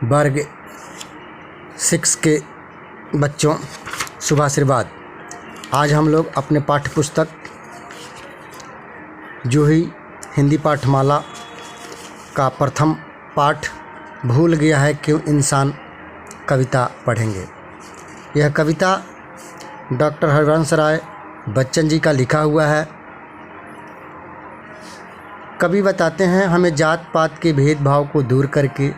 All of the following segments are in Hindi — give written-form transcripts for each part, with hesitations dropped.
वर्ग 6 के बच्चों, शुभ आशीर्वाद। आज हम लोग अपने पाठ्य पुस्तक जूही हिंदी पाठमाला का प्रथम पाठ भूल गया है क्यों इंसान कविता पढ़ेंगे। यह कविता डॉक्टर हरिवंश राय बच्चन जी का लिखा हुआ है। कवि बताते हैं, हमें जात पात के भेदभाव को दूर करके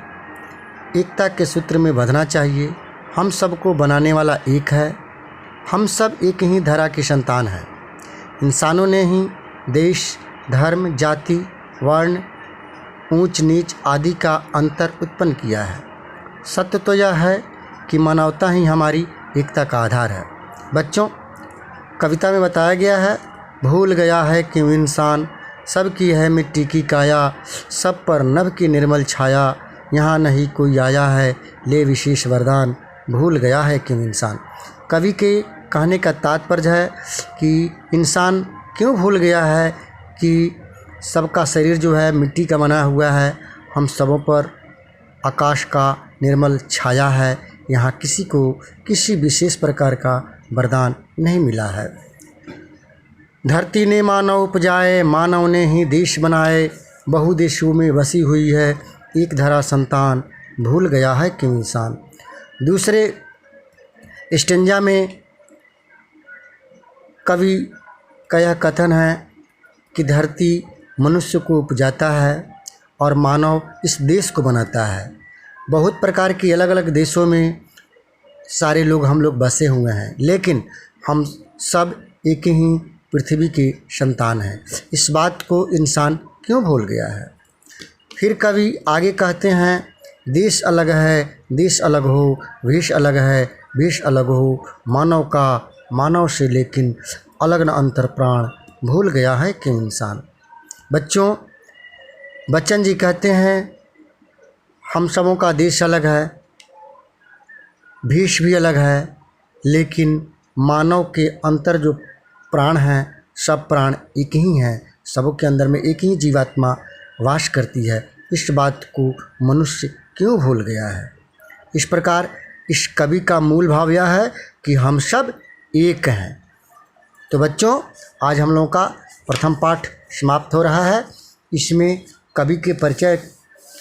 एकता के सूत्र में बंधना चाहिए। हम सबको बनाने वाला एक है, हम सब एक ही धरा की संतान हैं। इंसानों ने ही देश, धर्म, जाति, वर्ण, ऊंच नीच आदि का अंतर उत्पन्न किया है। सत्य तो यह है कि मानवता ही हमारी एकता का आधार है। बच्चों, कविता में बताया गया है, भूल गया है क्यों इंसान, सबकी है मिट्टी की काया, सब पर नभ की निर्मल छाया, यहाँ नहीं कोई आया है ले विशेष वरदान, भूल गया है क्यों इंसान। कवि के कहने का तात्पर्य है कि इंसान क्यों भूल गया है कि सबका शरीर जो है मिट्टी का बना हुआ है, हम सबों पर आकाश का निर्मल छाया है, यहाँ किसी को किसी विशेष प्रकार का वरदान नहीं मिला है। धरती ने मानव उपजाए, मानव ने ही देश बनाए, बहु देशों में बसी हुई है एक धरा संतान, भूल गया है क्यों इंसान। दूसरे स्टेंजा में कवि का यह कथन है कि धरती मनुष्य को उपजाता है और मानव इस देश को बनाता है। बहुत प्रकार की अलग अलग देशों में सारे लोग हम लोग बसे हुए हैं, लेकिन हम सब एक ही पृथ्वी के संतान हैं। इस बात को इंसान क्यों भूल गया है। फिर कवि आगे कहते हैं, देश अलग है, देश अलग हो, वेश अलग है, वेश अलग हो, मानव का मानव से लेकिन अलग न अंतर प्राण, भूल गया है क्यों इंसान। बच्चों, बच्चन जी कहते हैं, हम सबों का देश अलग है, भेष भी अलग है, लेकिन मानव के अंतर जो प्राण हैं, सब प्राण एक ही हैं, सबों के अंदर में एक ही जीवात्मा वास करती है। इस बात को मनुष्य क्यों भूल गया है। इस प्रकार इस कवि का मूल भाव यह है कि हम सब एक हैं। तो बच्चों, आज हम लोगों का प्रथम पाठ समाप्त हो रहा है। इसमें कवि के परिचय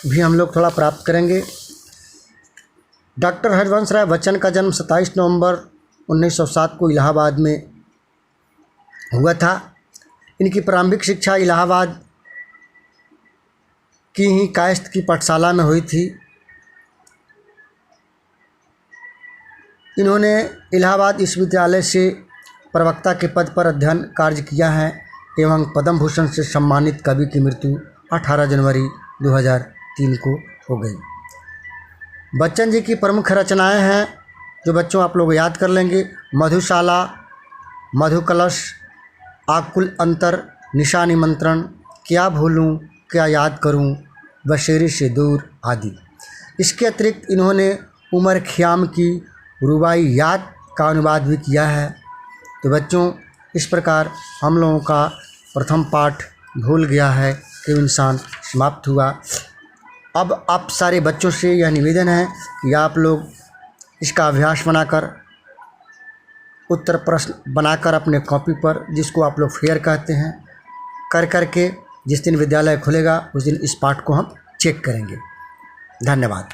भी हम लोग थोड़ा प्राप्त करेंगे। डॉक्टर हरिवंश राय बच्चन का जन्म 27 नवंबर 1907 को इलाहाबाद में हुआ था। इनकी प्रारंभिक शिक्षा इलाहाबाद की ही कायस्थ की पाठशाला में हुई थी। इन्होंने इलाहाबाद विश्वविद्यालय से प्रवक्ता के पद पर अध्ययन कार्य किया है एवं पद्म भूषण से सम्मानित कवि की मृत्यु 18 जनवरी 2003 को हो गई। बच्चन जी की प्रमुख रचनाएं हैं जो बच्चों आप लोग याद कर लेंगे, मधुशाला, मधुकलश, आकुल अंतर, निशा निमंत्रण, क्या भूलूं क्या याद करूं, बशेरे से दूर आदि। इसके अतिरिक्त इन्होंने उमर ख़याम की रुबाई याद का अनुवाद भी किया है। तो बच्चों, इस प्रकार हम लोगों का प्रथम पाठ भूल गया है कि इंसान समाप्त हुआ। अब आप सारे बच्चों से यह निवेदन है कि आप लोग इसका अभ्यास बनाकर, उत्तर प्रश्न बनाकर अपने कॉपी पर, जिसको आप लोग फेयर कहते हैं, कर करके जिस दिन विद्यालय खुलेगा उस दिन इस पाठ को हम चेक करेंगे। धन्यवाद।